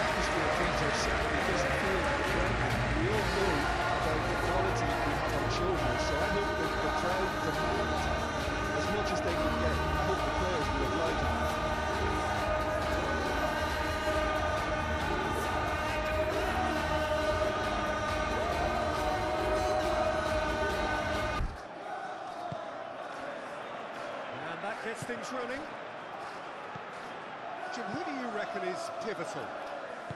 atmosphere, Peter, certainly doesn't feel like a friendly. We all know about the quality we have on shoulders, so I hope that the crowd demand as much as they can get. I hope the players will oblige them. And that gets things running. Jim, who do you reckon is pivotal?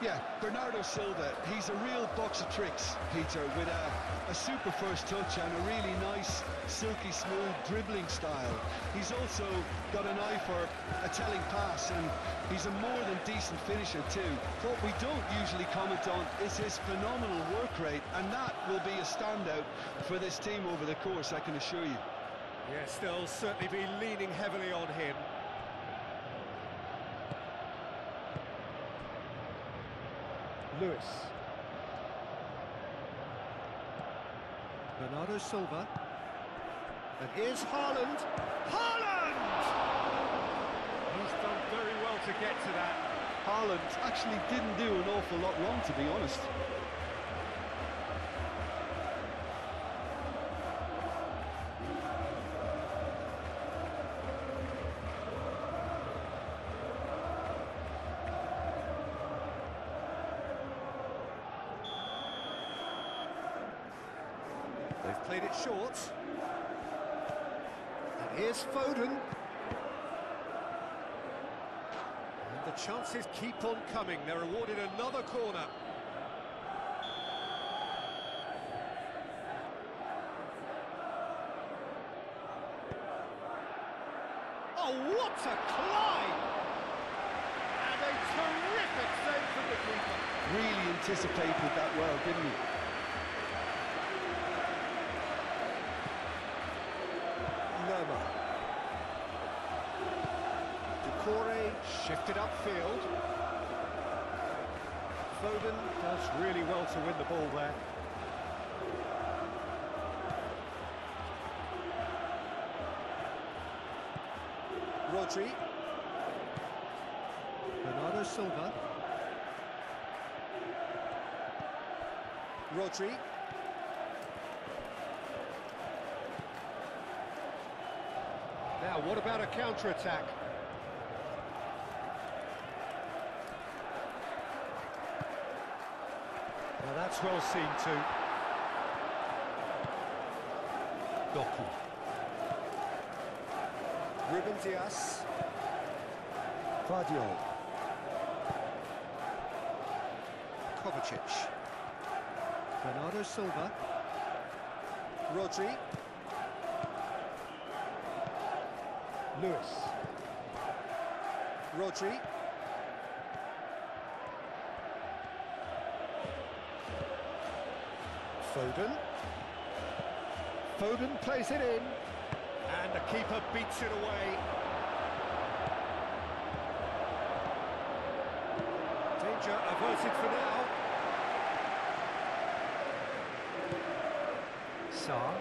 Yeah, Bernardo Silva, he's a real box of tricks, Peter, with a super first touch and a really nice, silky smooth dribbling style. He's also got an eye for a telling pass, and he's a more than decent finisher too. What we don't usually comment on is his phenomenal work rate, and that will be a standout for this team over the course, I can assure you. Yes, they'll certainly be leaning heavily on him. Lewis. Bernardo Silva. And here's Haaland. Haaland! He's done very well to get to that. Haaland actually didn't do an awful lot wrong, to be honest. They've played it short. And here's Foden. And the chances keep on coming. They're awarded another corner. Oh, what a climb! And a terrific save from the keeper. Really anticipated that well, didn't he? Decore shifted upfield. Foden does really well to win the ball there. Rodri. Bernardo Silva. Rodri. Now, what about a counter-attack? Now, that's well seen too. Doku. Ruben Dias. Guardiola. Kovacic. Bernardo Silva. Rodri. Lewis. Rodri. Foden. Foden plays it in. And the keeper beats it away. Danger averted for now. Sarr.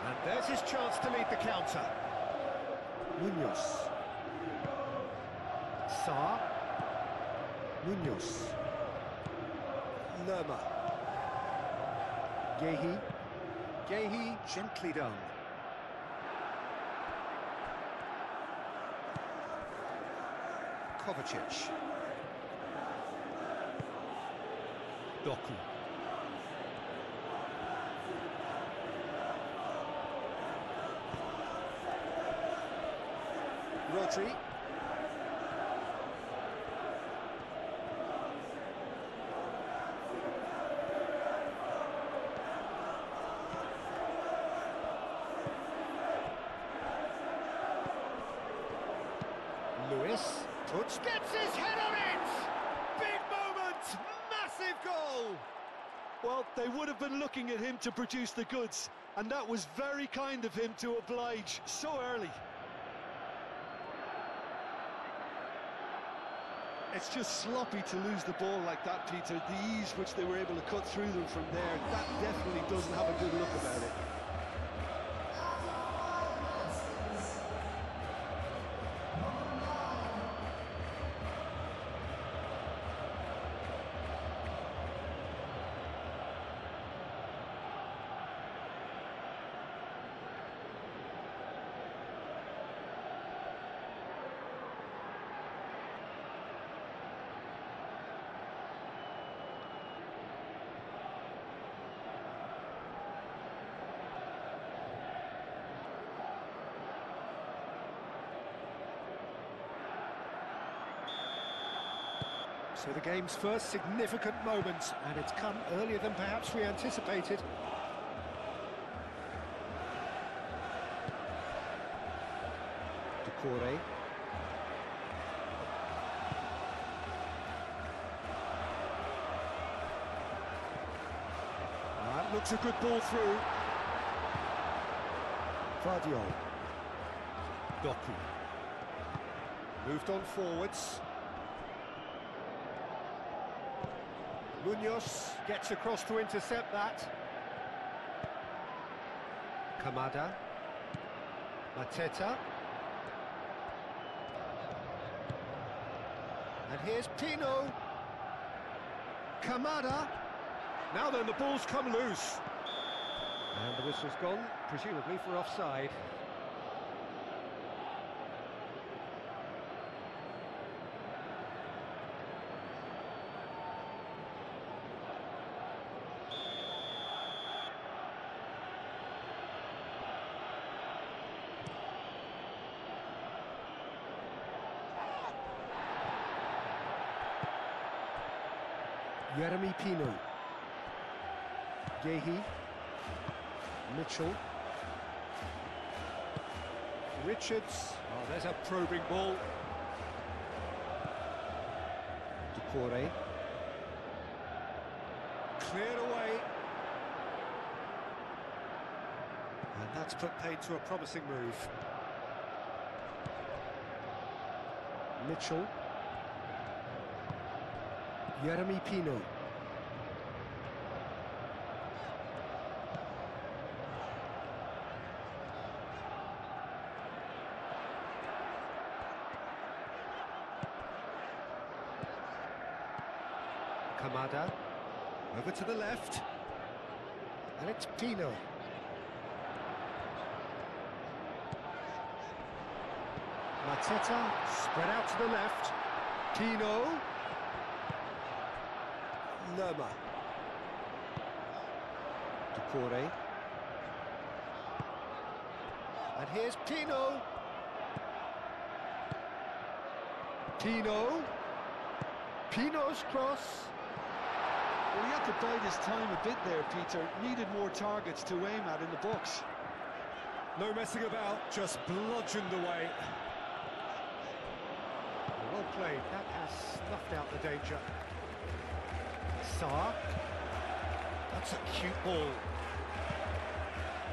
And there's his chance to lead the counter. Munoz. Sarr. Munoz. Lerma. Gehi. Gehi, gently done. Kovacic. Doku. Rodri. Lewis. Touch gets his head on it! Big moment! Massive goal! Well, they would have been looking at him to produce the goods, and that was very kind of him to oblige so early. It's just sloppy to lose the ball like that, Peter. The ease which they were able to cut through them from there, that definitely doesn't have a good look about it. So the game's first significant moment, and it's come earlier than perhaps we anticipated. Decore. That looks a good ball through. Vardiol. Doku. Moved on forwards. Munoz gets across to intercept that. Kamada. Mateta. And here's Pino. Kamada. Now then, the ball's come loose. And the whistle's gone, presumably for offside. Jeremy Pino. Gehi. Mitchell. Richards. Oh, there's a probing ball. Decore. Cleared away. And that's put paid to a promising move. Mitchell. Jeremy Pino. Kamada. Over to the left. And it's Pino. Mateta. Spread out to the left. Pino. Lerma. Decore. And here's Pino. Pino. Pino's cross. Well, he had to bide his time a bit there, Peter. Needed more targets to aim at in the box. No messing about, just bludgeoned away. Well played, that has snuffed out the danger. Saar. That's a cute ball.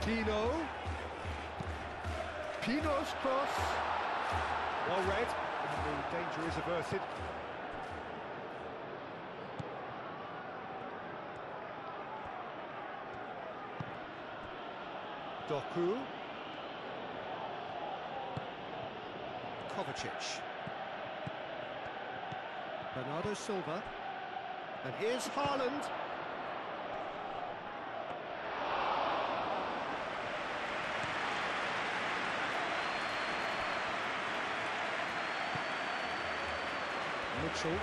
Pino. Pino's cross. Well read, and the danger is averted. Doku. Kovacic. Bernardo Silva. And here's Haaland. Mitchell.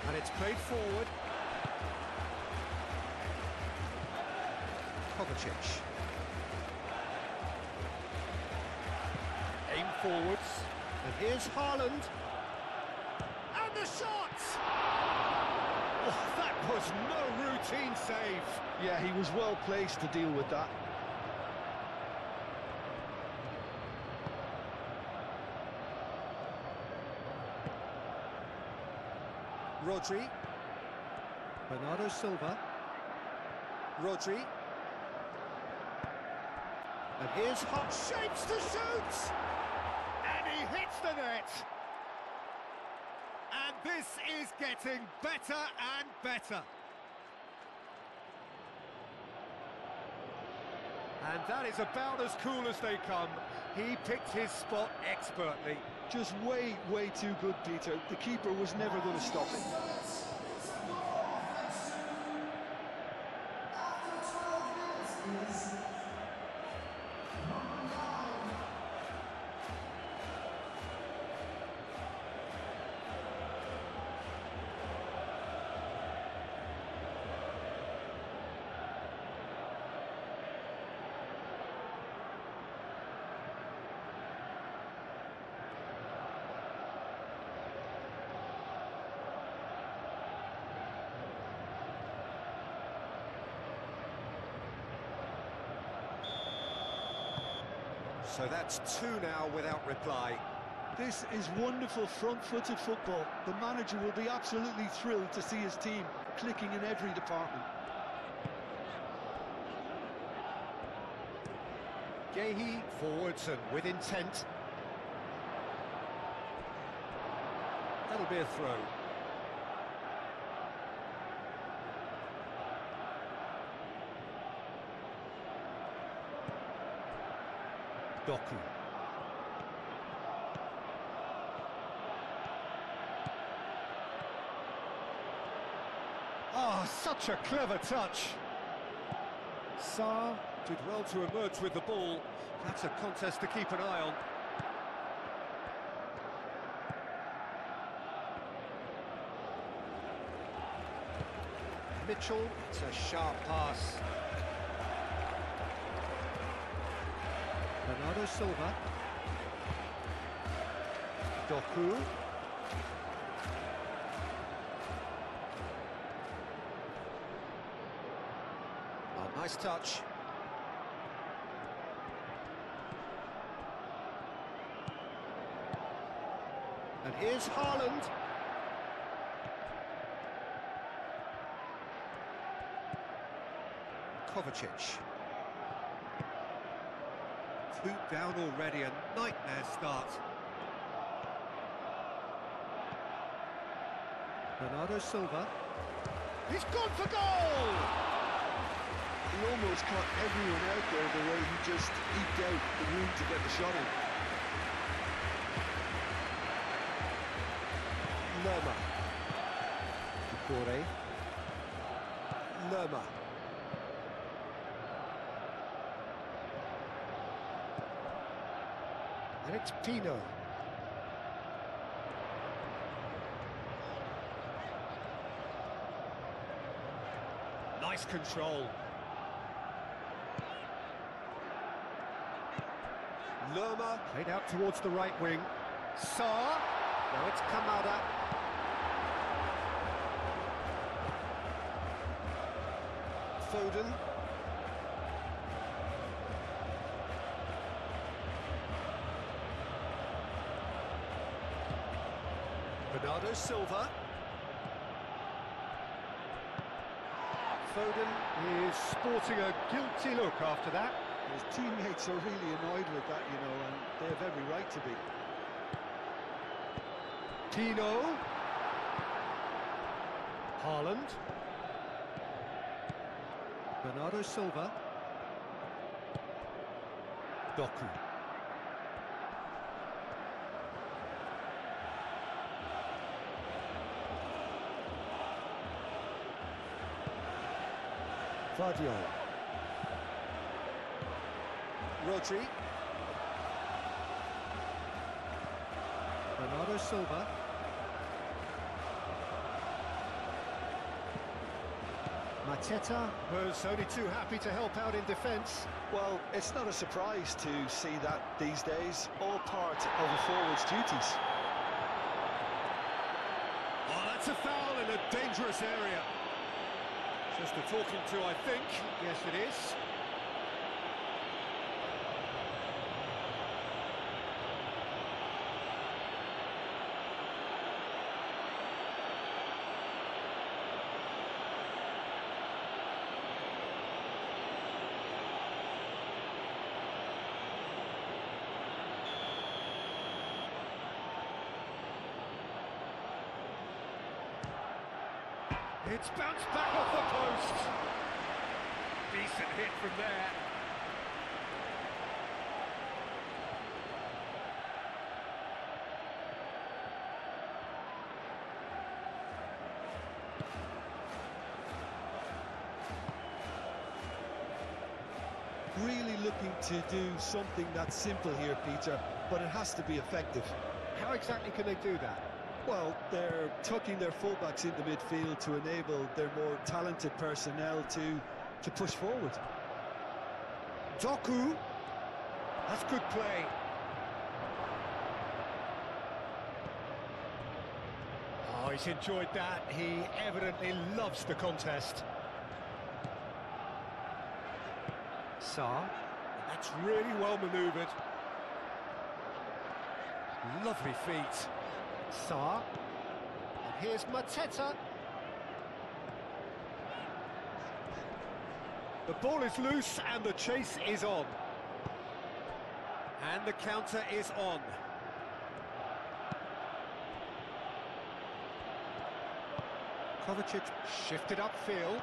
And it's played forward. Kovacic. Aim forwards. And here's Haaland. And the shot! Oh, that was no routine save. Yeah, he was well placed to deal with that. Rodri. Bernardo Silva. Rodri. And here's Hot Shapes to shoot! And he hits the net! And this is getting better and better. And that is about as cool as they come. He picked his spot expertly. Just way too good, Peter. The keeper was never going to stop it. So that's two now without reply. This is wonderful front-footed football. The manager will be absolutely thrilled to see his team clicking in every department. Gehi forwards and with intent. That'll be a throw. Doku. Ah, such a clever touch. Sarr did well to emerge with the ball. That's a contest to keep an eye on. Mitchell, it's a sharp pass. Bernardo Silva. Doku. Oh, nice touch. And here's Haaland. Kovacic. 2 down already, a nightmare start. Bernardo Silva. He's gone for goal! He almost caught everyone out there the way he just eked out the room to get the shot in. Lerma. Ducouré. Lerma. And it's Pino. Nice control. Lerma played out towards the right wing. Sarr. Now it's Kamada. Foden. Bernardo Silva. Foden is sporting a guilty look after that. His teammates are really annoyed with that, you know, and they have every right to be. Tino. Haaland. Bernardo Silva. Doku. Vardio. Rodri. Bernardo Silva. Mateta was only too happy to help out in defence. Well, it's not a surprise to see that these days, all part of a forward's duties. Oh, that's a foul in a dangerous area. Just a talking to, I think. Yes, it is. It's bounced back off the post. Decent hit from there. Really looking to do something that's simple here, Peter, but it has to be effective. How exactly can they do that? Well, they're tucking their fullbacks into midfield to enable their more talented personnel to push forward. Doku. That's good play. Oh, he's enjoyed that. He evidently loves the contest. Sarr. That's really well manoeuvred. Lovely feet. Sarr. And here's Mateta. The ball is loose and the chase is on. And the counter is on. Kovacic shifted upfield.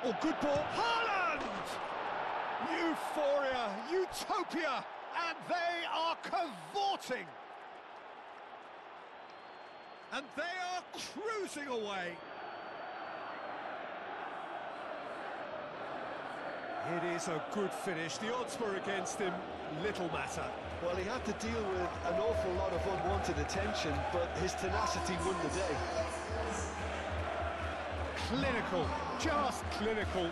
Oh, good ball. Haaland! Euphoria, utopia, and they are cavorting. And they are cruising away. It is a good finish. The odds were against him. Little matter. Well, he had to deal with an awful lot of unwanted attention, but his tenacity won the day. Clinical, just clinical.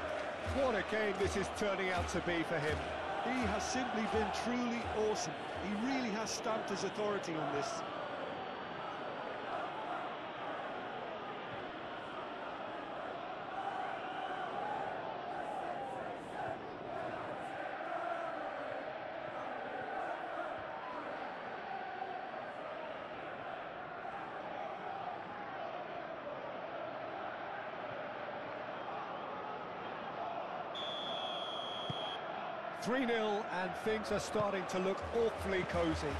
What a game this is turning out to be for him. He has simply been truly awesome. He really has stamped his authority on this. "3-0 and things are starting to look awfully cosy.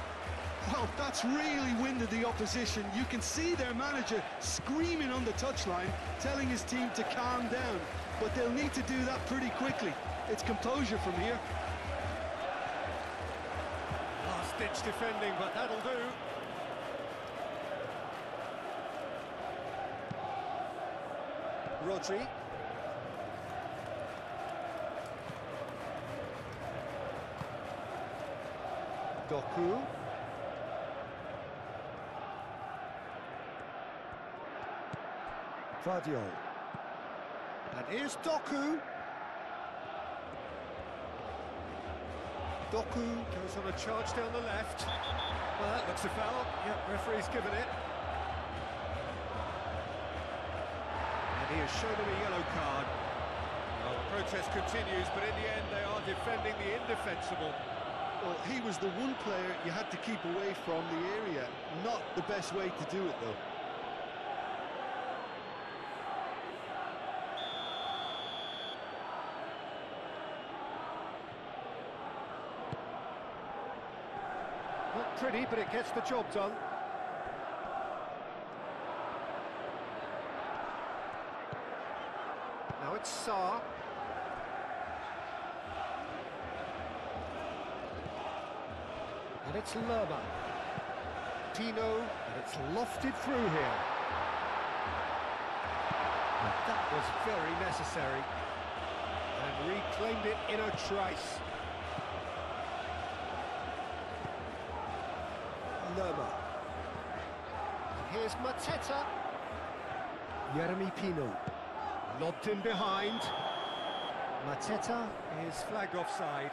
Well, that's really winded the opposition. You can see their manager screaming on the touchline, telling his team to calm down. But they'll need to do that pretty quickly. It's composure from here. Last-ditch defending, but that'll do. Rodri. Doku. Vadio. And here's Doku. Doku goes on a charge down the left. Well, that looks a foul. Yep, referee's given it. And he has shown him a yellow card. Well, the protest continues, but in the end they are defending the indefensible. Well, he was the one player you had to keep away from the area. Not the best way to do it, though. Not pretty, but it gets the job done. Now it's Sarr. And it's Lerma. Tino, and it's lofted through here. And that was very necessary. And reclaimed it in a trice. Lerma. Here's Mateta. Jeremy Pino. Lobbed in behind. Mateta is flagged offside.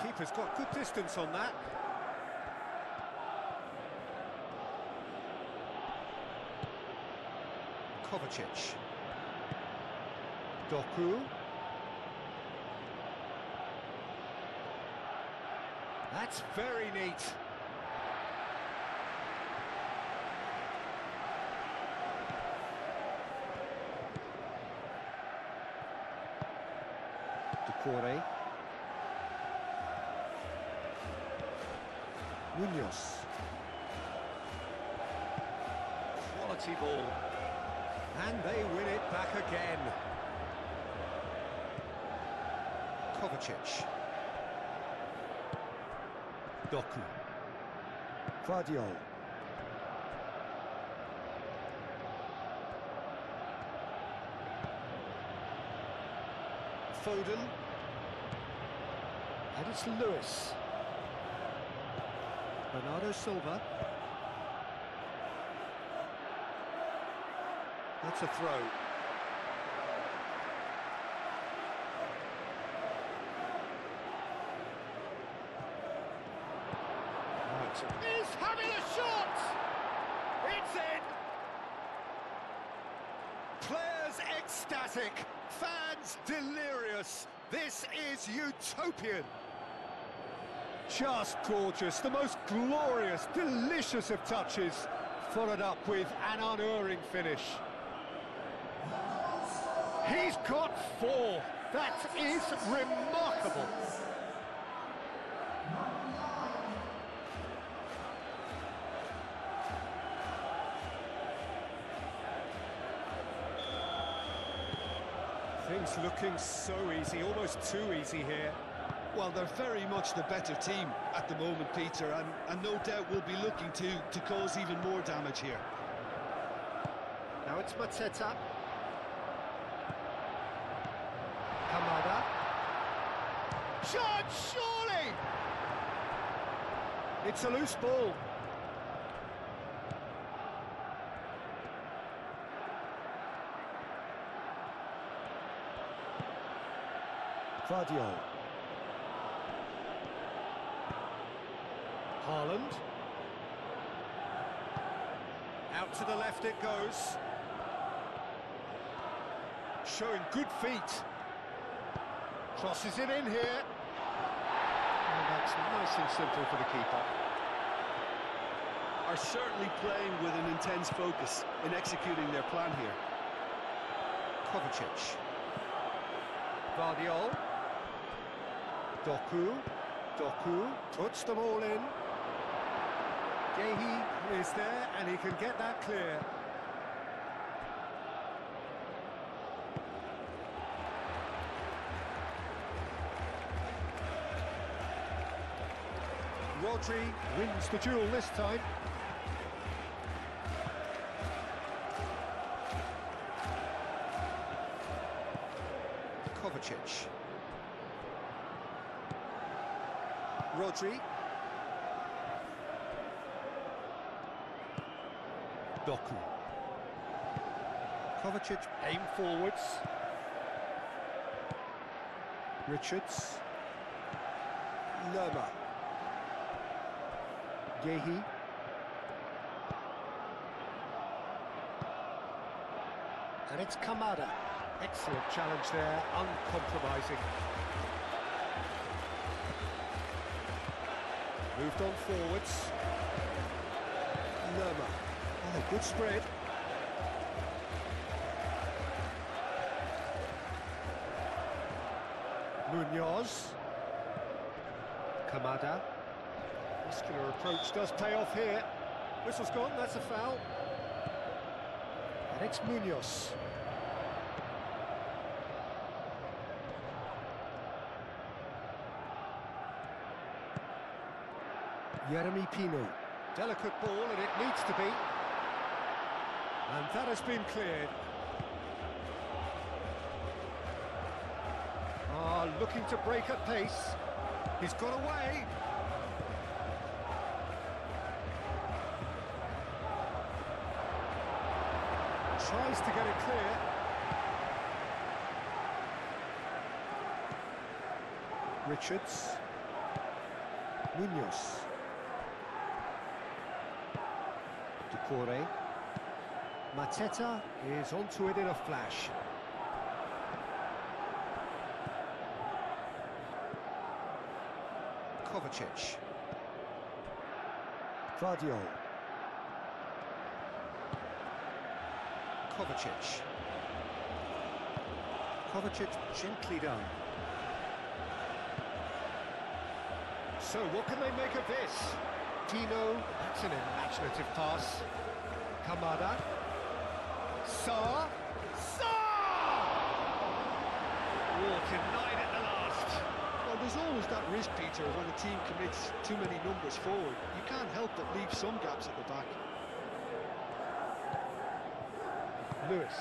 Keeper's got good distance on that. Kovacic. Doku. That's very neat. Decore. Munoz. Quality ball. And they win it back again. Kovacic. Doku. Vadio. Foden. And it's Lewis. Bernardo Silva. That's a throw. He's having a shot! It's in! Players ecstatic, fans delirious. This is utopian. Just gorgeous, the most glorious, delicious of touches, followed up with an unerring finish. He's got 4. That is remarkable. Things looking so easy, almost too easy here. Well, they're very much the better team at the moment, Peter, and no doubt will be looking to cause even more damage here. Now it's Mateta. Kamada. Shot, surely! It's a loose ball. Vardiol. Haaland. Out to the left it goes. Showing good feet. Crosses it in here. And that's nice and simple for the keeper. Are certainly playing with an intense focus in executing their plan here. Kovacic. Vardiol. Doku puts them all in. Gehi is there and he can get that clear. Rodri wins the duel this time. Kovacic. Rodri. Doku. Kovacic aim forwards. Richards. Lerma. Gehi. And it's Kamada. Excellent challenge there, uncompromising. Moved on forwards. Lerma. Oh, good spread. Munoz. Kamada. Muscular approach does pay off here. Whistle's gone, that's a foul. And it's Munoz. Jeremy Pino. Delicate ball, and it needs to be. And that has been cleared. Looking to break at pace. He's got away. Tries to get it clear. Richards. Munoz. Decore. Mateta is onto it in a flash. Kovacic. Vardiol. Kovacic. Kovacic gently done. So what can they make of this? Tino, that's an imaginative pass. Kamada. Saar. Oh, denied at the last. Well, there's always that risk, Peter, when a team commits too many numbers forward. You can't help but leave some gaps at the back. Lewis.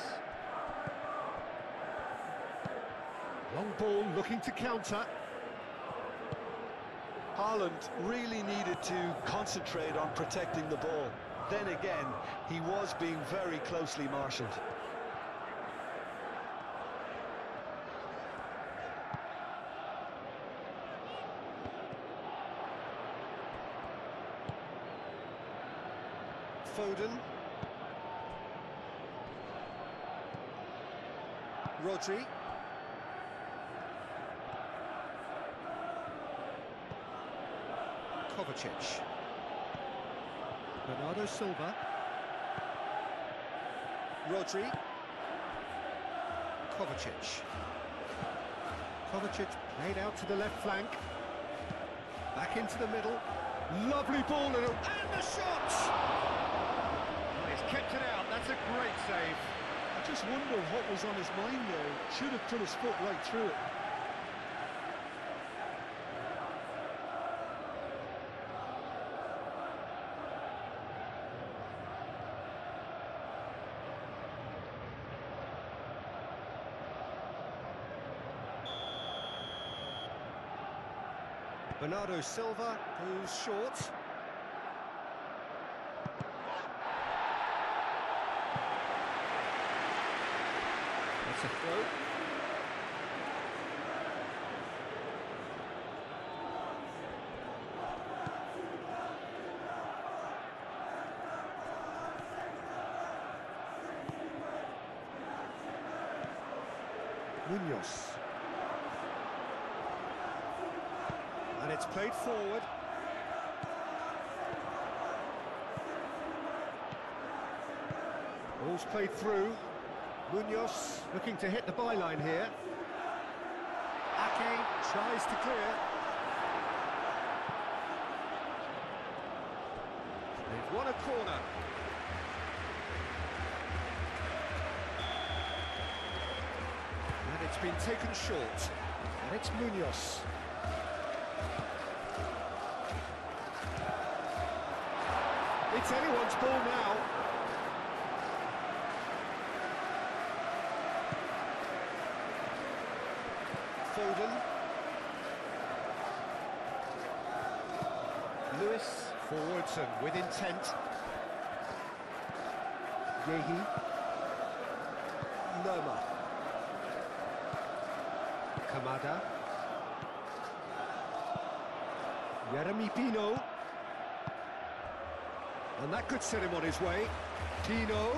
Long ball looking to counter. Haaland really needed to concentrate on protecting the ball. Then again, he was being very closely marshalled. Foden. Rodri. Kovacic. Bernardo Silva. Rodri. Kovacic. Kovacic played out to the left flank. Back into the middle. Lovely ball and the shot! Well, he's kept it out. That's a great save. I just wonder what was on his mind there. Should have put his foot right through it. Bernardo Silva goes short. That's a throw. Munoz. And it's played forward. Ball's played through. Munoz looking to hit the byline here. Ake tries to clear. They've won a corner. And it's been taken short. And it's Munoz. It's anyone's ball now. Foden. Lewis forwards and with intent. Yehi. Lerma. Kamada. Yeremy Pino. And that could set him on his way. Pino.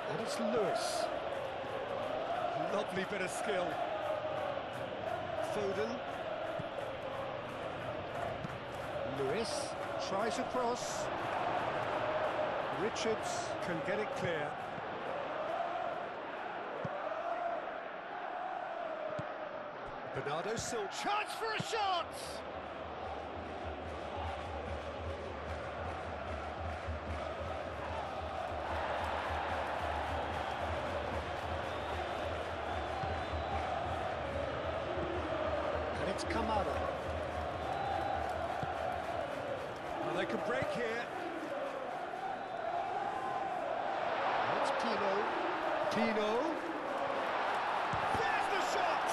And it's Lewis. Lovely bit of skill. Foden. Lewis. Tries across. Richards can get it clear. Bernardo Silva. Chance for a shot! And it's Kamada. They can break here. It's Pino. Pino. There's the shot!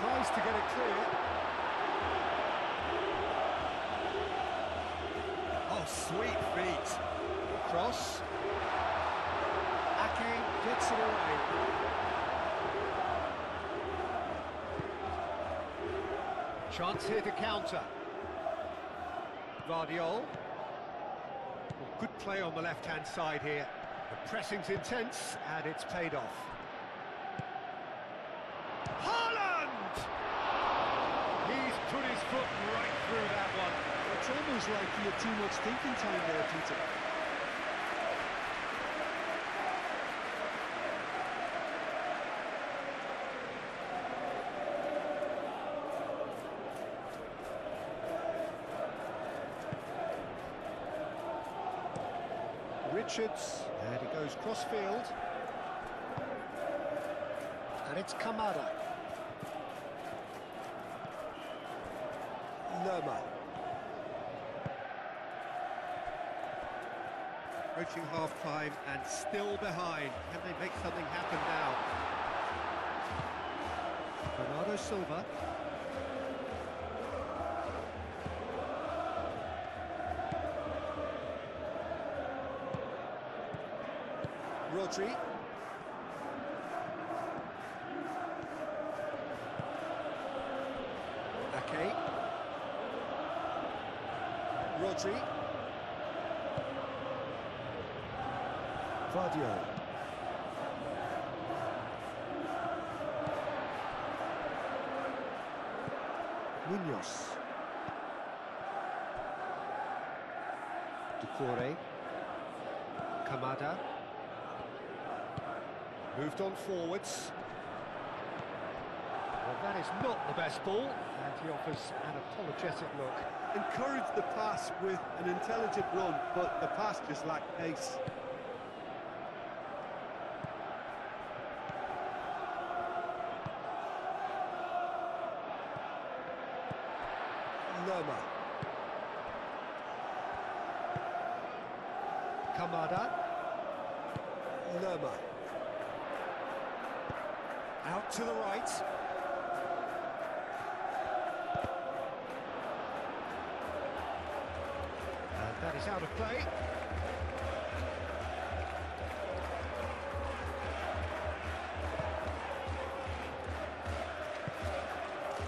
Tries to get it clear. Oh, sweet feet. Cross. Ake gets it away. Chance here to counter. Vardiol. Good play on the left-hand side here. The pressing's intense, and it's paid off. He's put his foot right through that one. It's almost like he had too much thinking time there, Peter. Richards, and he goes cross-field. And it's Kamada. Lerma. Approaching half-time and still behind. Can they make something happen now? Bernardo Silva. Rodri. Ake. Rodri. Vadio. Munoz. Ducouré. Kamada. Moved on forwards. Well, that is not the best ball, and he offers an apologetic look. Encouraged the pass with an intelligent run, but the pass just lacked pace. Lerma. Kamada. Lerma. Out to the right. And that is out of play.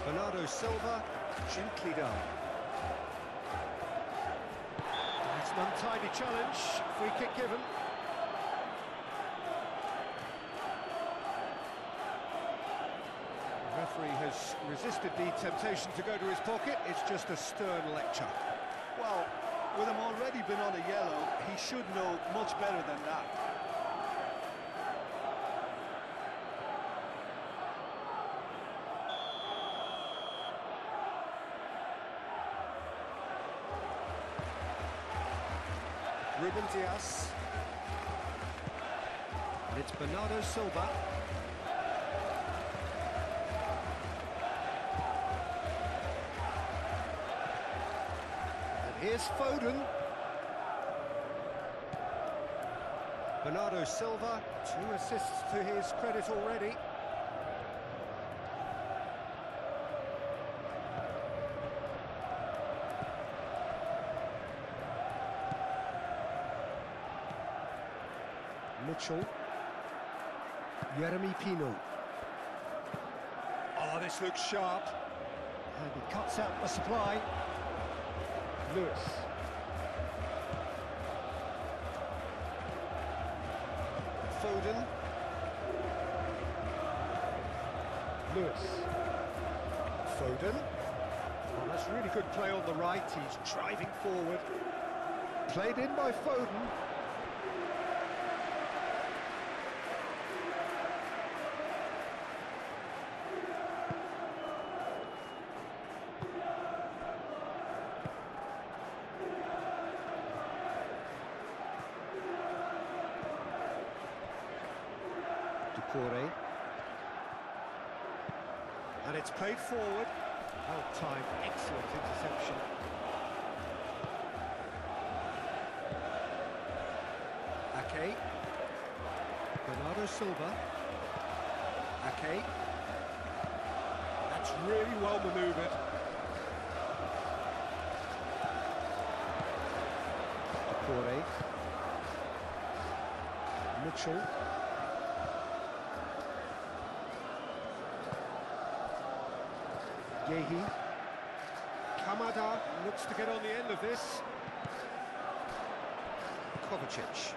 Bernardo Silva, gently done. It's an untidy challenge, free kick given. The referee has resisted the temptation to go to his pocket. It's just a stern lecture. Well, with him already been on a yellow, he should know much better than that. Ruben Dias. And it's Bernardo Silva. And here's Foden. Bernardo Silva, 2 assists to his credit already. Mitchell. Jeremy Pino. Oh, this looks sharp. And he cuts out the supply. Lewis. Foden. Lewis. Foden. Oh, that's really good play on the right. He's driving forward. Played in by Foden. Ducouré. And it's played forward. Well timed, excellent interception. Ake. Bernardo Silva. Ake. That's really well manoeuvred. Ducouré. Mitchell. Yehi. Kamada looks to get on the end of this. Kovacic.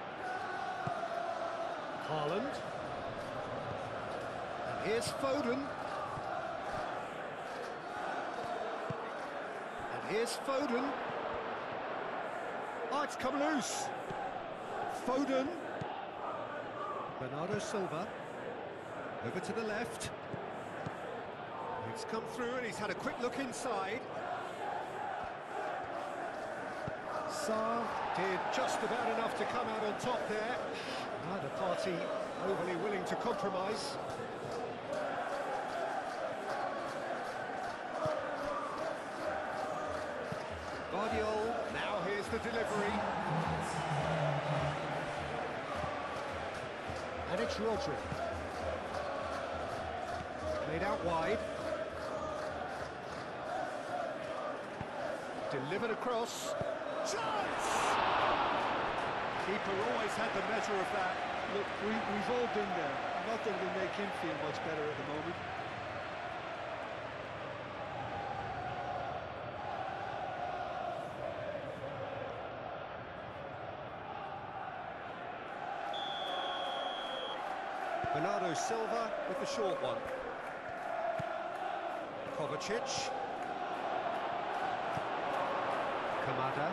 Haaland. And here's Foden. And here's Foden. Oh, it's come loose. Foden. Bernardo Silva. Over to the left. It's come through and he's had a quick look inside. Sarr did just about enough to come out on top there. Neither party overly willing to compromise. Guardiola, now here's the delivery. And it's Rodri. Played out wide. Delivered across. Chance! Keeper always had the measure of that. Look, we've all been there. Not that it'll make him feel much better at the moment. Bernardo Silva with the short one. Kovacic. Kamada.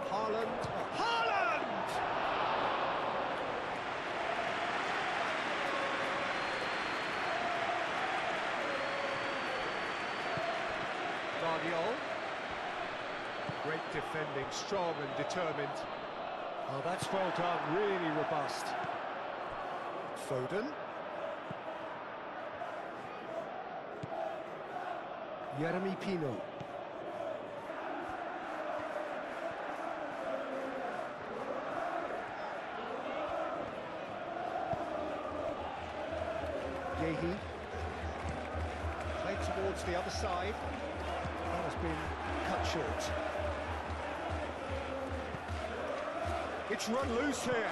Haaland. Haaland! Guardiola. Great defending, strong and determined. Oh, that's well done, really robust. Foden. Jeremy Pino. Yehi. Played towards the other side. That has been cut short. It's run loose here.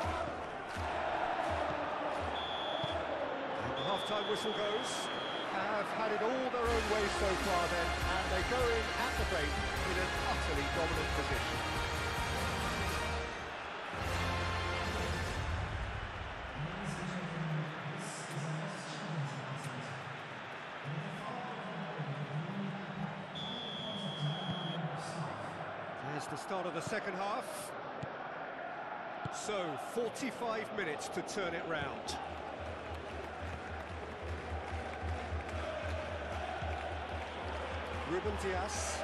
And the half-time whistle goes. Have had it all their own way so far then, and they go in at the break in an utterly dominant position. There's the start of the second half. So, 45 minutes to turn it round. Ruben Dias.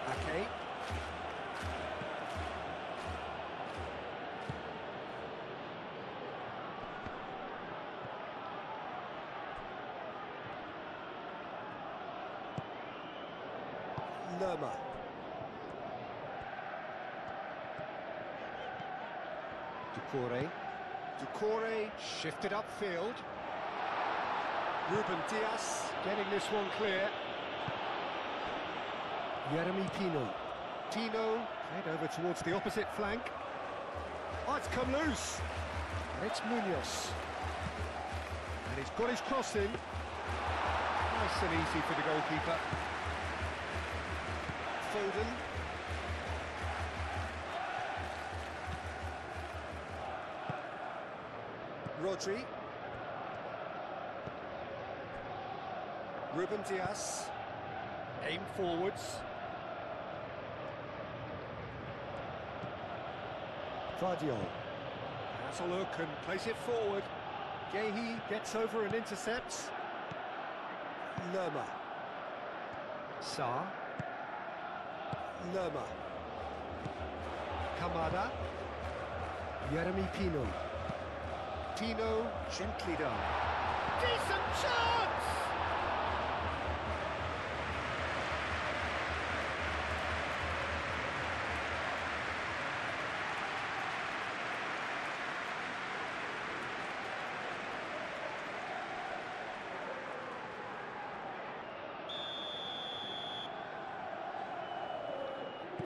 Ake. Lerma. Doucouré shifted upfield. Ruben Dias getting this one clear. Jeremy Pino. Tino head over towards the opposite flank. Oh, it's come loose. And it's Munoz. And he's got his crossing. Nice and easy for the goalkeeper. Foden. Rodri. Ruben Dias. Aim forwards. Guardiola. Has a look and plays it forward. Yehi gets over and intercepts. Lerma. Sarr. Lerma. Kamada. Jeremy Pino. Tino, gently done. Decent chance!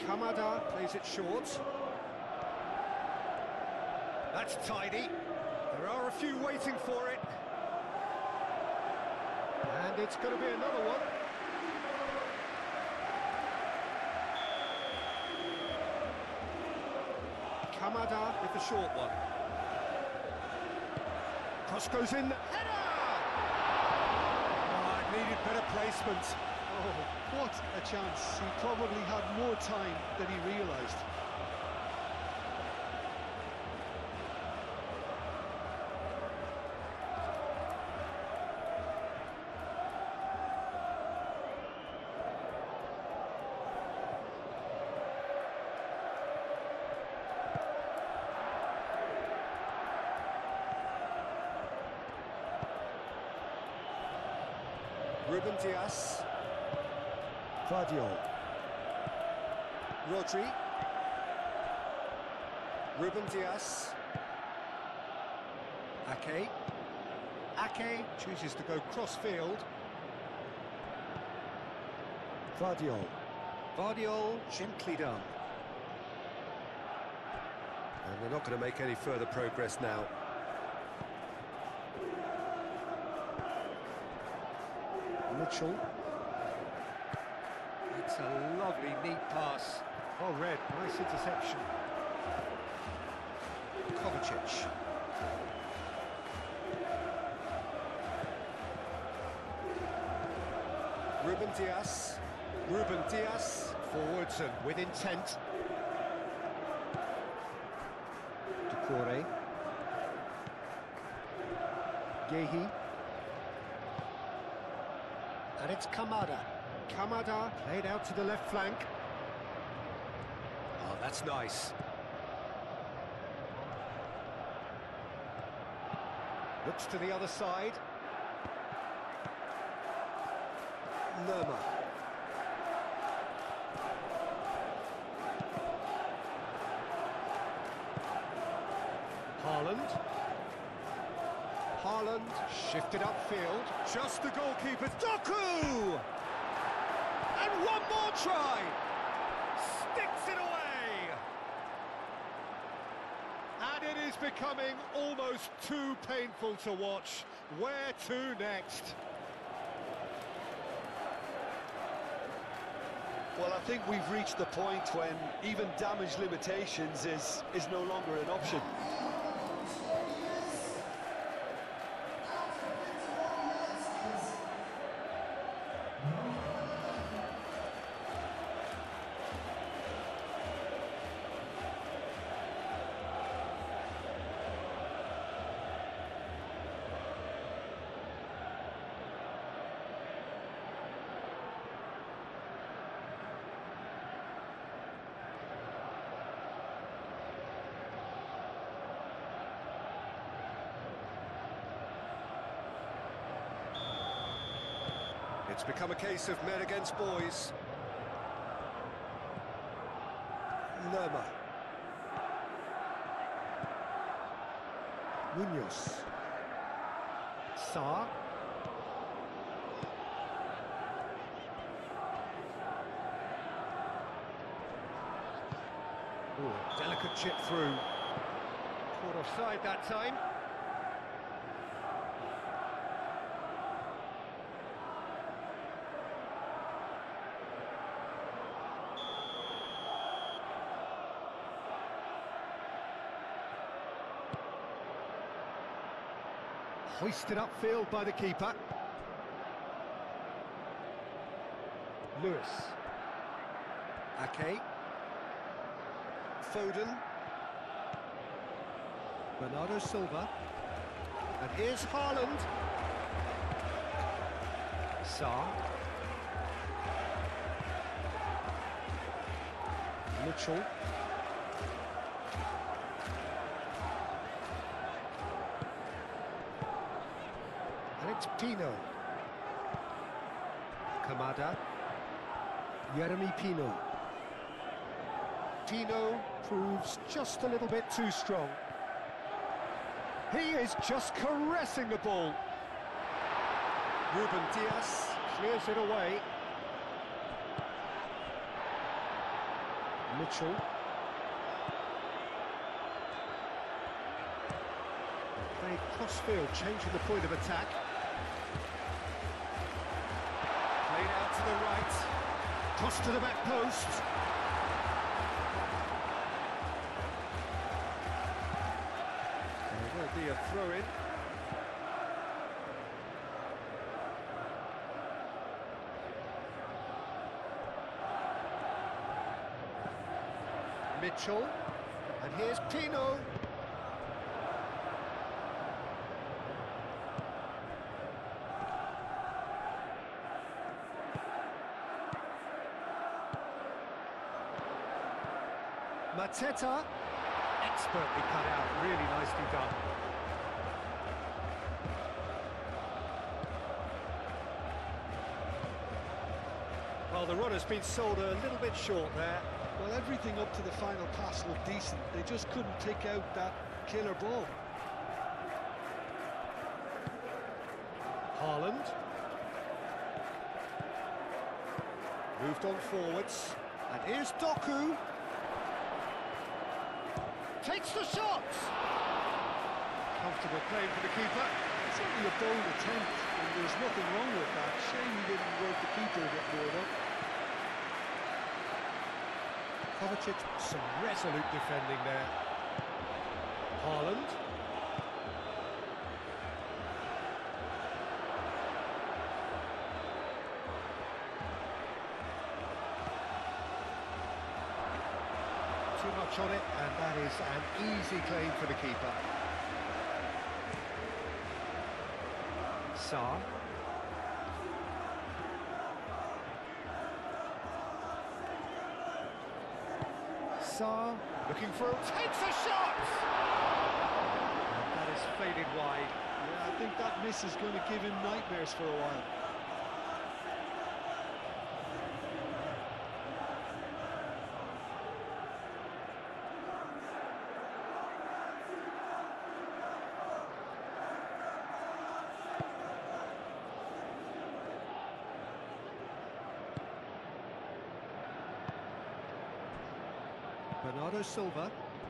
Kamada plays it short. That's tidy. There are a few waiting for it. And it's going to be another one. Kamada with the short one. Cross goes in. Header! Oh, it needed better placement. Oh, what a chance. He probably had more time than he realised. Ruben Dias. Guardiol. Rodri. Ruben Dias. Ake. Ake chooses to go cross-field. Guardiol. Guardiol, gently done. And they're not going to make any further progress now. Mitchell. It's a lovely, neat pass. Well read, nice interception. Kovacic. Ruben Dias. Ruben Dias. Forwards and with intent. Decore. Gehi. And it's Kamada. Kamada played out to the left flank. Oh, that's nice. Looks to the other side. Lerma. Haaland. Haaland shifted upfield. Just the goalkeeper's Doku! And one more try! Sticks it away! And it is becoming almost too painful to watch. Where to next? Well, I think we've reached the point when even damage limitations is no longer an option. It's become a case of men against boys. Lerma. Munoz. Sarr. Ooh, delicate chip through. Caught offside that time. Hoisted upfield by the keeper. Lewis. Ake. Foden. Bernardo Silva. And here's Haaland. Sarr. Mitchell. And it's Pino. Kamada. Yeremy Pino. Pino proves just a little bit too strong. He is just caressing the ball. Ruben Dias clears it away. Mitchell. They cross-field, changing the point of attack. Played out to the right. Cross to the back post. There will be a throw-in. Mitchell. And here's Pino. Mateta, expertly cut out, really nicely done. Well, the run has been sold a little bit short there. Well, everything up to the final pass looked decent. They just couldn't take out that killer ball. Haaland. Moved on forwards. And here's Doku. Takes the shot! Comfortable claim for the keeper. Certainly a bold attempt, and there's nothing wrong with that. Shame he didn't work the keeper a bit more, though. Kovacic, some resolute defending there. Haaland. Too much on it, and that is an easy claim for the keeper. Sarr. Sarr, looking for a... takes a shot! And that is faded wide. Yeah, I think that miss is going to give him nightmares for a while.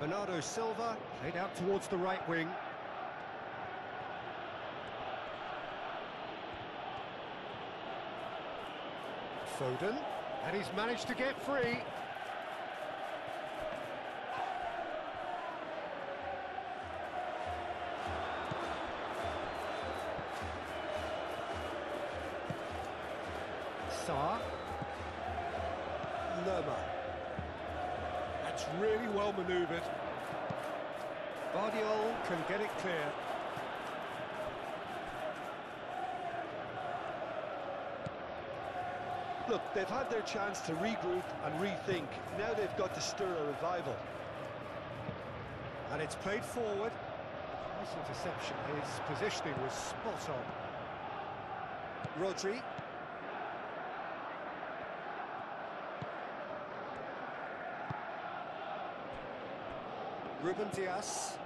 Bernardo Silva, played out towards the right wing. Foden, and he's managed to get free. Sarr. Lerma. That's really well manoeuvred. Guardiola can get it clear. Look, they've had their chance to regroup and rethink. Now they've got to stir a revival. And it's played forward. Nice interception. His positioning was spot on. Rodri. Ruben Dias.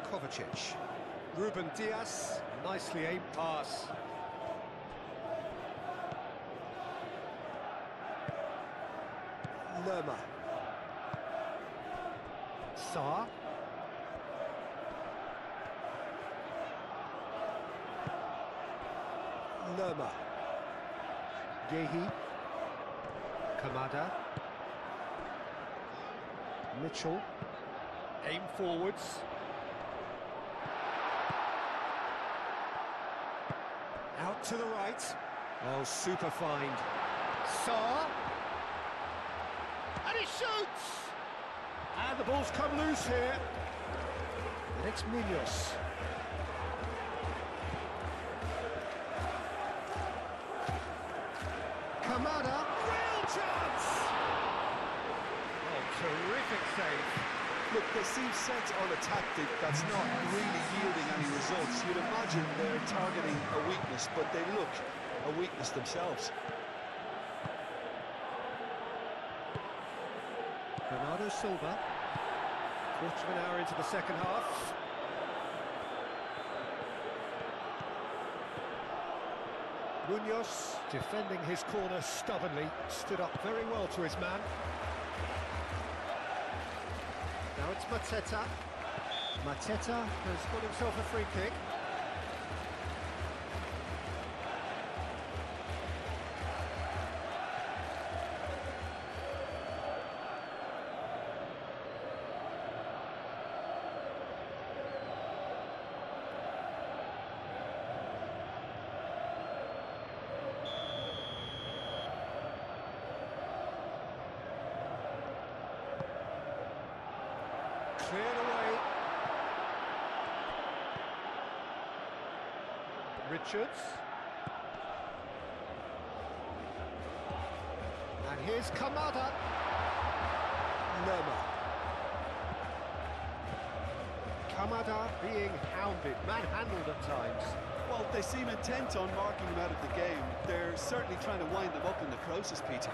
Kovacic. Ruben Dias. Nicely aimed pass. Lerma. Sarr. Lerma. Yehi. Kamada. Mitchell. Aim forwards. Out to the right. Oh, super find. Sarr. And he shoots! And the ball's come loose here. And it's Munoz. Kamada. Real chance! Oh, terrific save. Look, they seem set on a tactic that's not really yielding any results. You'd imagine they're targeting a weakness, but they look a weakness themselves. Bernardo Silva. Quarter of an hour into the second half. Munoz, defending his corner stubbornly, stood up very well to his man. Now it's Mateta. Mateta has got himself a free kick. Cleared away. Richards. And here's Kamada. Lerma. Kamada being hounded, manhandled at times. Well, they seem intent on marking him out of the game. They're certainly trying to wind them up in the process, Peter.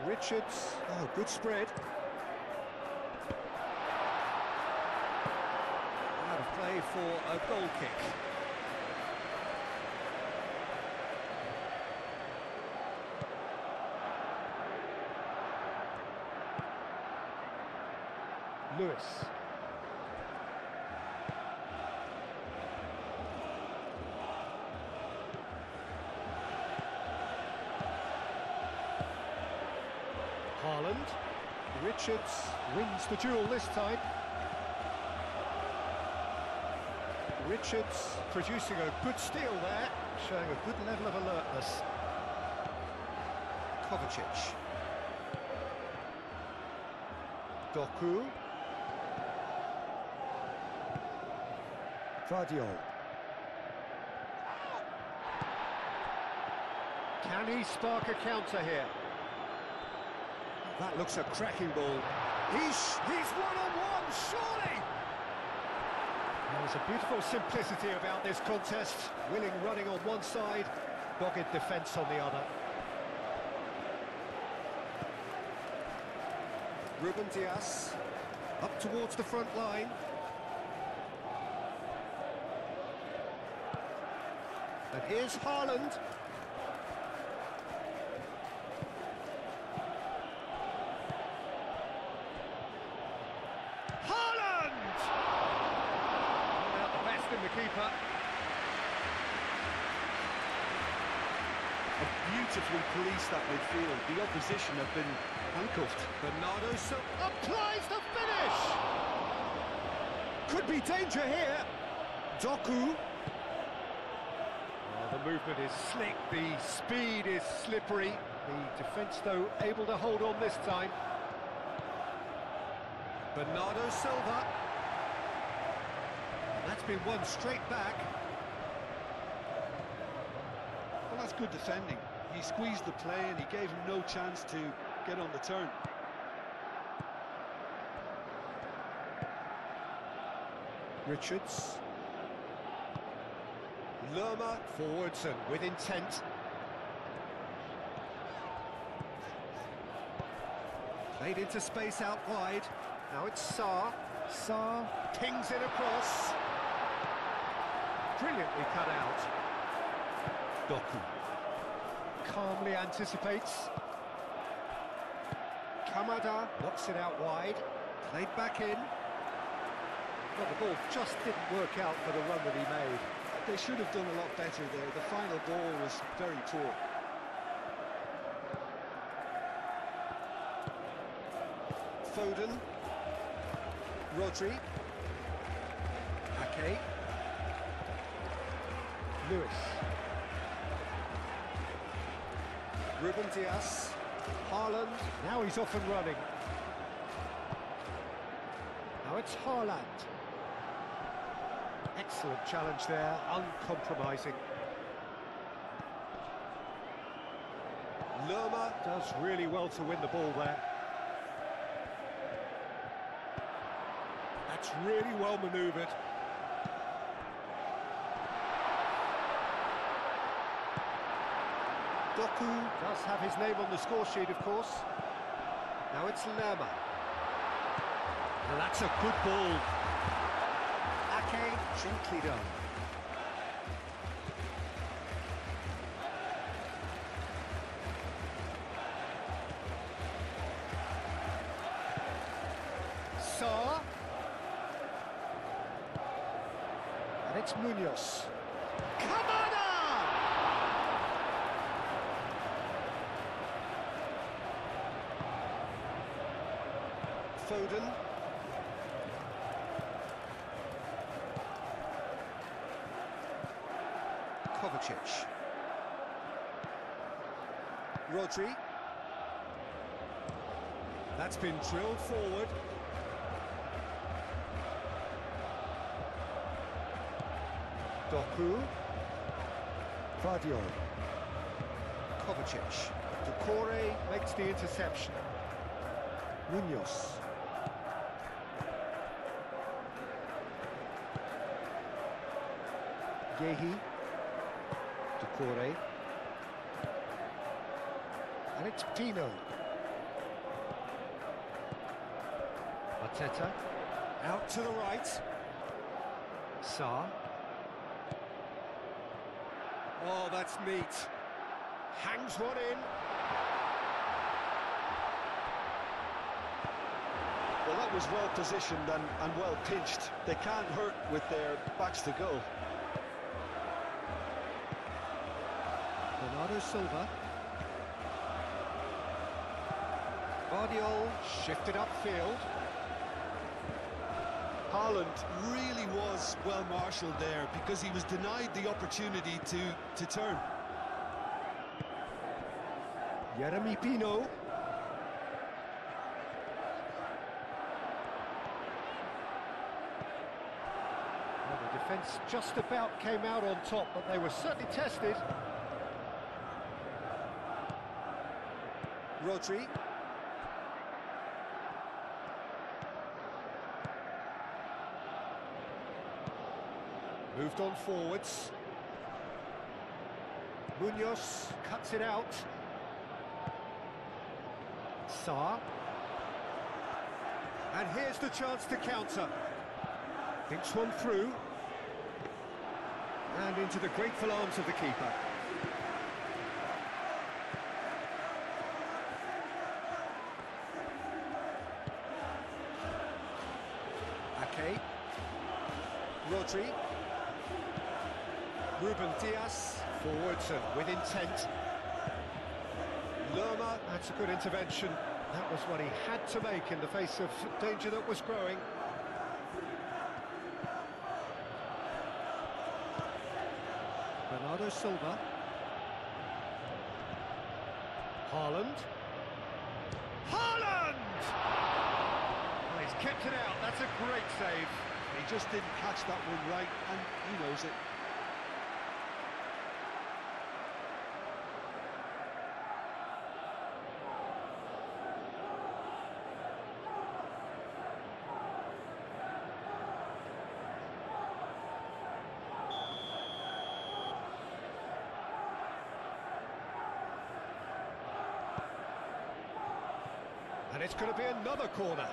Richards, oh, good spread. Out of play for a goal kick. Lewis. Haaland. Richards wins the duel this time. Richards producing a good steal there, showing a good level of alertness. Kovacic. Doku. Vardiol. Can he spark a counter here? That looks a cracking ball. He's one-on-one, surely! There's a beautiful simplicity about this contest. Willing running on one side, dogged defence on the other. Ruben Dias, up towards the front line. And here's Haaland. Haaland! Not out the best in the keeper. Beautifully policed that midfield. The opposition have been handcuffed. Bernardo Silva applies the finish! Could be danger here. Doku. Oh, the movement is slick, the speed is slippery. The defence, though, able to hold on this time. Bernardo Silva. That's been won straight back. Well, that's good defending. He squeezed the play and he gave him no chance to get on the turn. Richards. Lerma forwards and with intent. Played into space out wide. Now it's Sarr. Sarr pings it across. Brilliantly cut out. Doku. Calmly anticipates. Kamada knocks it out wide. Played back in. Well, the ball just didn't work out for the run that he made. They should have done a lot better there. The final ball was very poor. Foden. Rodri. Ake. Lewis. Ruben Dias. Haaland. Now he's off and running. Now it's Haaland. Excellent challenge there, uncompromising. Lerma does really well to win the ball there. That's really well manoeuvred. Doku does have his name on the score sheet, of course. Now it's Lerma. Well, that's a good ball. Ake, gently done. Sarr. And it's Munoz. Kamada! Foden. Kovacic. Rodri. That's been drilled forward. Doku. Vardiol. Kovacic. Decore makes the interception. Munoz. Yehi. Decore. And it's Pino. Arteta. Out to the right. Sarr. Oh, that's neat. Hangs one in. Well, that was well positioned and well pinched. They can't hurt with their backs to goal. Bernardo Silva. Guardiola shifted upfield. Haaland really was well marshalled there because he was denied the opportunity to turn. Jeremy Pino. Well, the defence just about came out on top, but they were certainly tested. Rodri. Moved on forwards. Munoz cuts it out. Sarr. And here's the chance to counter. Thinks one through. And into the grateful arms of the keeper. Ake. Rodri. Ruben Diaz, forwards and with intent. Lerma, that's a good intervention. That was what he had to make in the face of danger that was growing. Bernardo Silva. Haaland. Haaland! Well, he's kept it out, that's a great save. He just didn't catch that one right, and he knows it. And it's going to be another corner.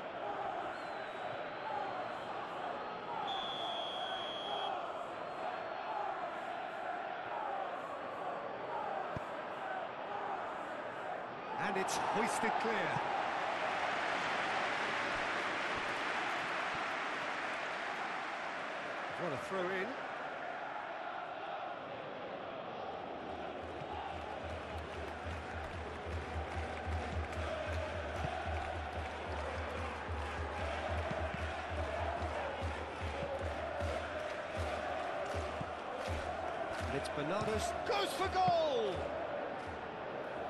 And it's hoisted clear. What a throw in. It's Bernardo's, goes for goal!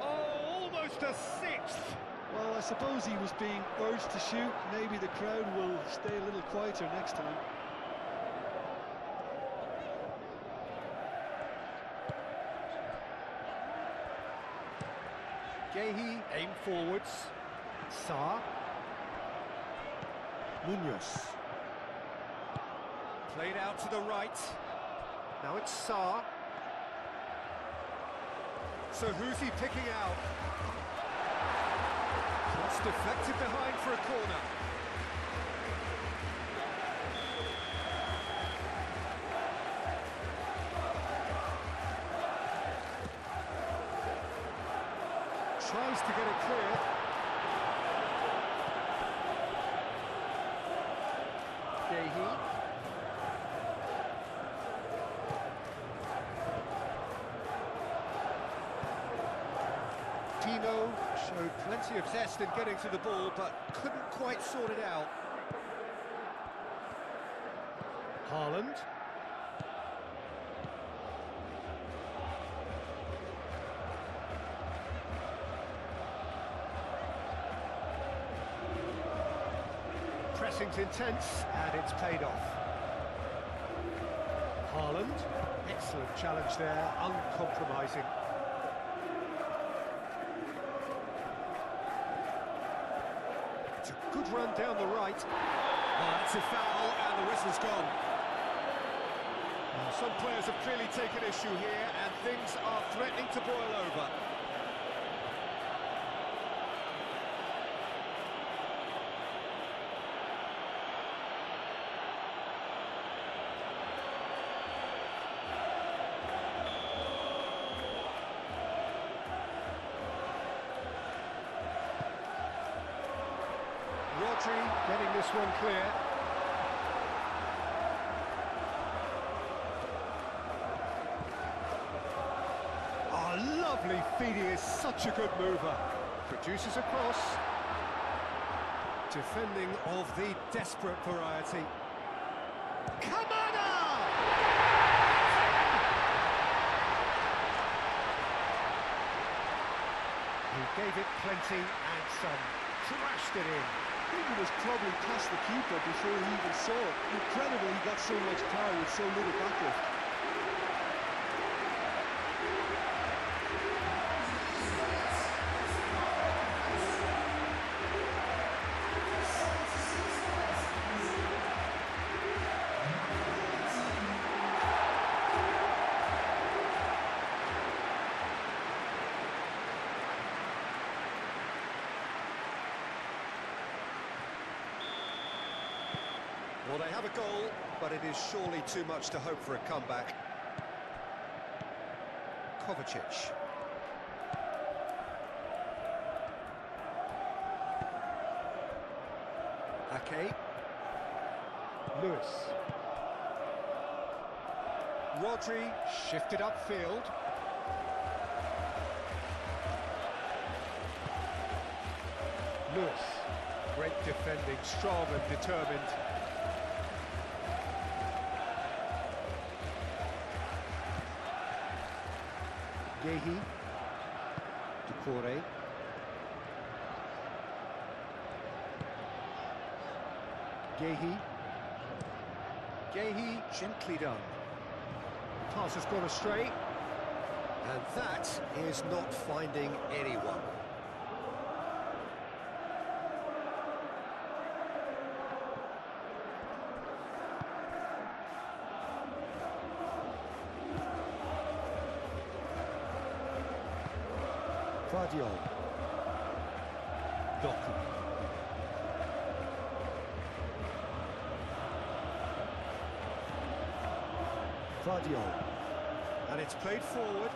Oh, almost a sixth! Well, I suppose he was being urged to shoot. Maybe the crowd will stay a little quieter next time. Yehi, aim forwards. Sarr. Munoz. Played out to the right. Now it's Sarr. So who's he picking out? Cross deflected behind for a corner. Tries to get it clear. Yehi. Pino showed plenty of zest in getting to the ball, but couldn't quite sort it out. Haaland. Pressing's intense, and it's paid off. Haaland. Excellent challenge there, uncompromising. Good run down the right. Oh, that's a foul, and the whistle's gone. Well, Some players have clearly taken issue here, and things are threatening to boil over. Rodri getting this one clear. Oh, lovely feed, he is such a good mover. Produces a cross. Defending of the desperate variety. Kamada! He gave it plenty and some. Thrashed it in. I think he was probably past the keeper before he even saw it. Incredible he got so much power with so little backlift. Well, they have a goal, but it is surely too much to hope for a comeback. Kovacic. Ake. Lewis. Rodri shifted upfield. Lewis. Great defending, strong and determined. Gehi, Ducouré, Gehi, gently done. Pass has gone astray, and that is not finding anyone. Guardiola. Doku. Guardiola. And it's played forward.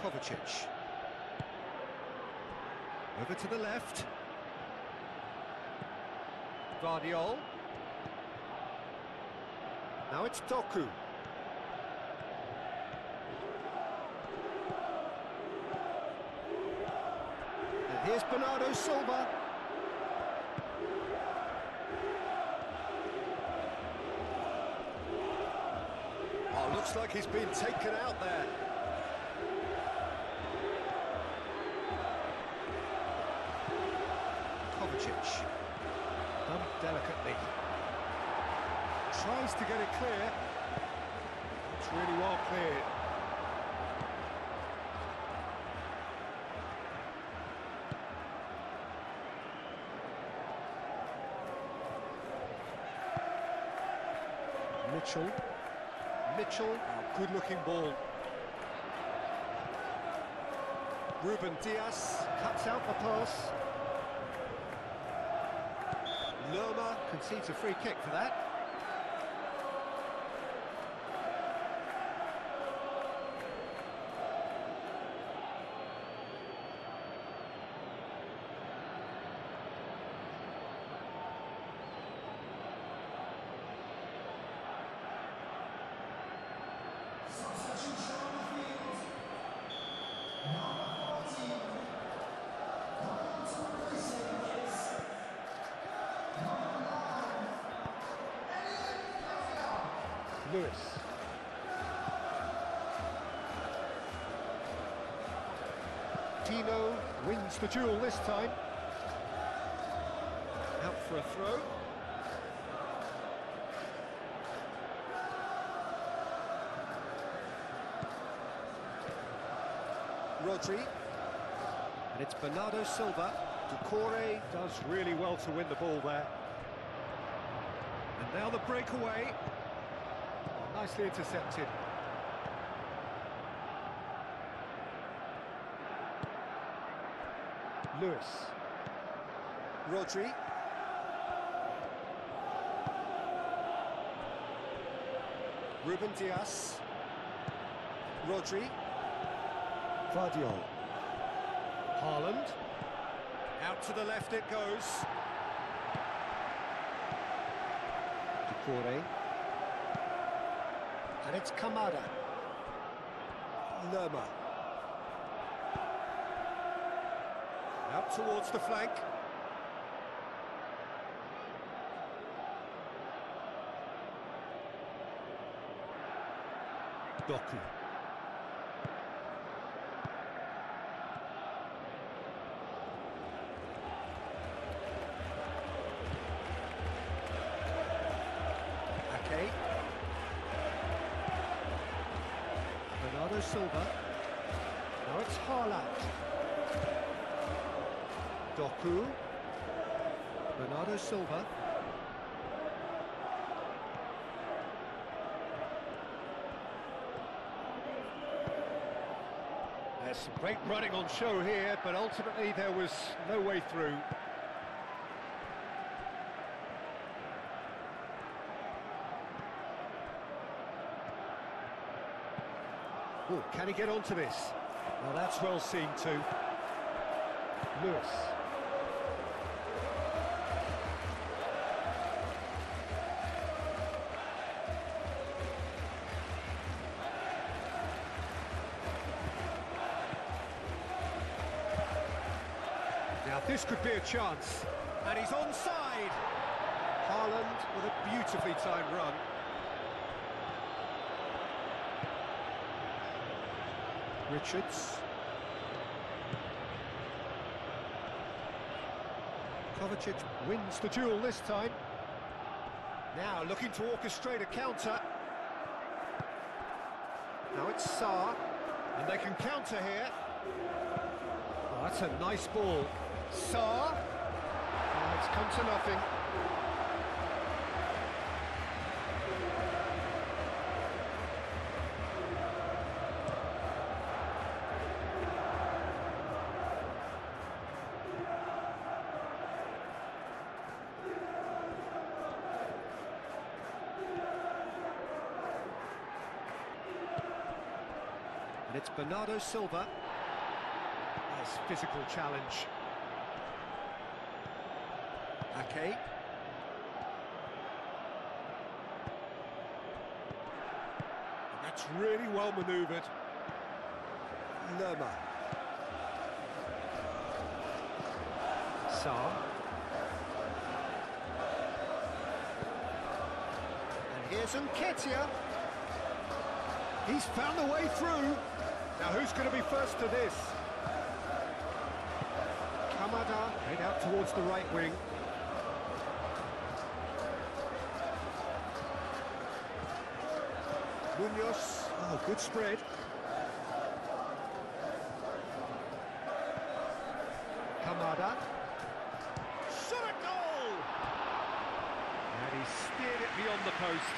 Kovacic. Over to the left. Guardiola. Now it's Doku. Here's Bernardo Silva. Oh, looks like he's been taken out there. Kovacic. Done delicately. Tries to get it clear. It's really well cleared. Mitchell, oh, good-looking ball. Ruben Diaz cuts out the pass. Lerma concedes a free kick for that. Lewis. Tino wins the duel this time. Out for a throw. Rodri. And it's Bernardo Silva. Ducouré does really well to win the ball there. And now the breakaway. Nicely intercepted. Lewis. Rodri. Ruben Dias. Rodri. Guardiola. Haaland. Out to the left it goes. Decore. And it's Kamada. Lerma. Out towards the flank. Doku. Ake. Bernardo Silva. Now it's Haaland. Doku. Bernardo Silva. There's some great running on show here, but ultimately there was no way through. Ooh, can he get onto this? Well, that's well seen too. Lewis. Now this could be a chance, and he's onside. Haaland with a beautifully timed run. Richards. Kovacic wins the duel this time. Now looking to orchestrate a counter. Now it's Sarr, and they can counter here. Oh, that's a nice ball. Sarr. Oh, it's come to nothing. And it's Bernardo Silva. Nice physical challenge. Ake. And that's really well manoeuvred. Lerma. Sarr. And here's Nketiah. He's found the way through. Now who's going to be first to this? Kamada head out towards the right wing. Munoz, oh, good spread. Kamada. Shot a goal! And he steered it beyond the post.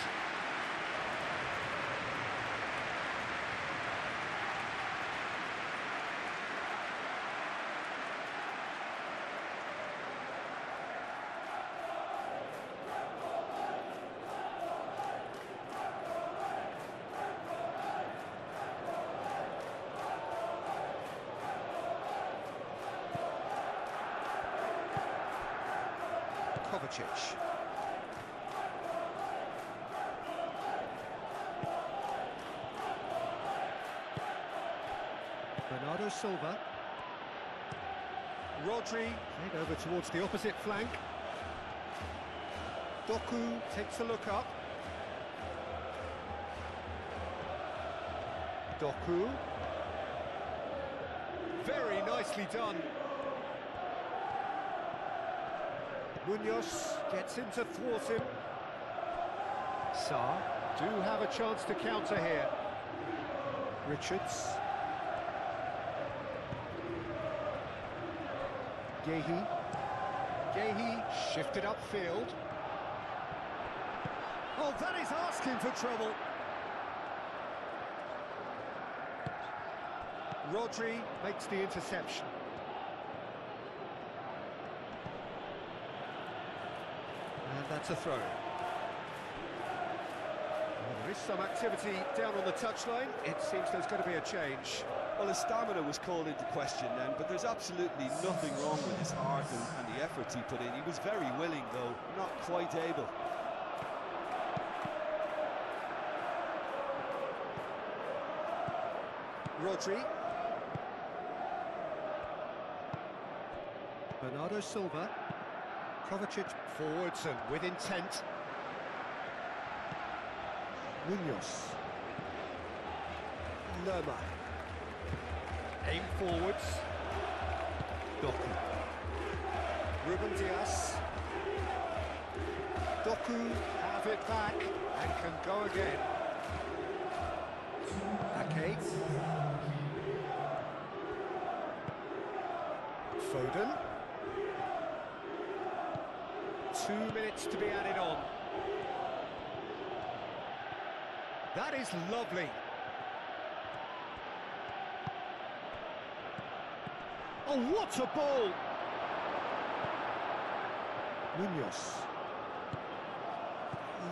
Kovacic. Bernardo Silva. Rodri, head over towards the opposite flank. Doku takes a look up. Doku. Very nicely done. Munoz gets in to thwart him. Sarr do have a chance to counter here. Richards. Gehi. Gehi shifted upfield. Oh, that is asking for trouble. Rodri makes the interception. And that's a throw. Well, there is some activity down on the touchline. It seems there's going to be a change. Well, his stamina was called into question then, but there's absolutely nothing wrong with his heart and the efforts he put in. He was very willing, though, not quite able. Rodri. Bernardo Silva. Kovacic forwards and with intent. Munoz. Lerma. Aim forwards. Doku. Ruben Dias. Doku have it back and can go again. Ake. Foden. 2 minutes to be added on. That is lovely. Oh, what a ball! Munoz.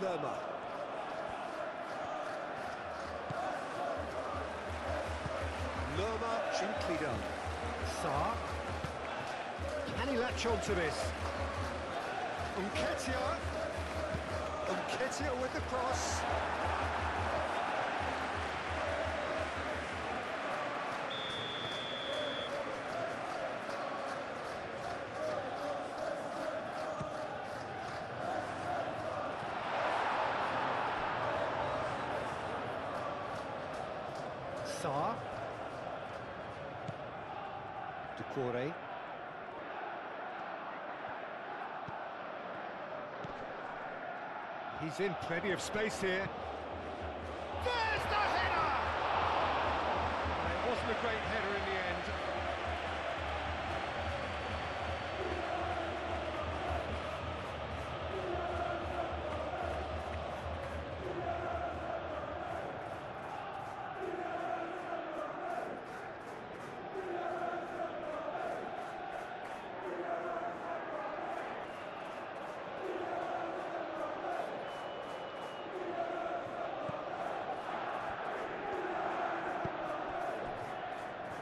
Lerma. Lerma, gently done. Sarr. Can he latch on to this? Nketiah. Nketiah with the cross. Sarr. Decore. He's in plenty of space here. There's the header! It wasn't a great header in the end.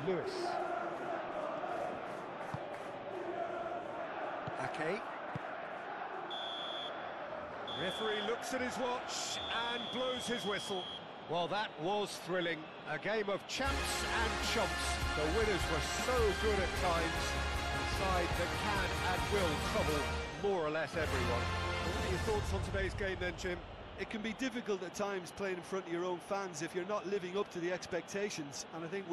Lewis. Ake. Referee looks at his watch and blows his whistle. Well, that was thrilling. A game of champs and chumps. The winners were so good at times. A side that can and will trouble more or less everyone. What are your thoughts on today's game then, Jim? It can be difficult at times playing in front of your own fans if you're not living up to the expectations, and I think with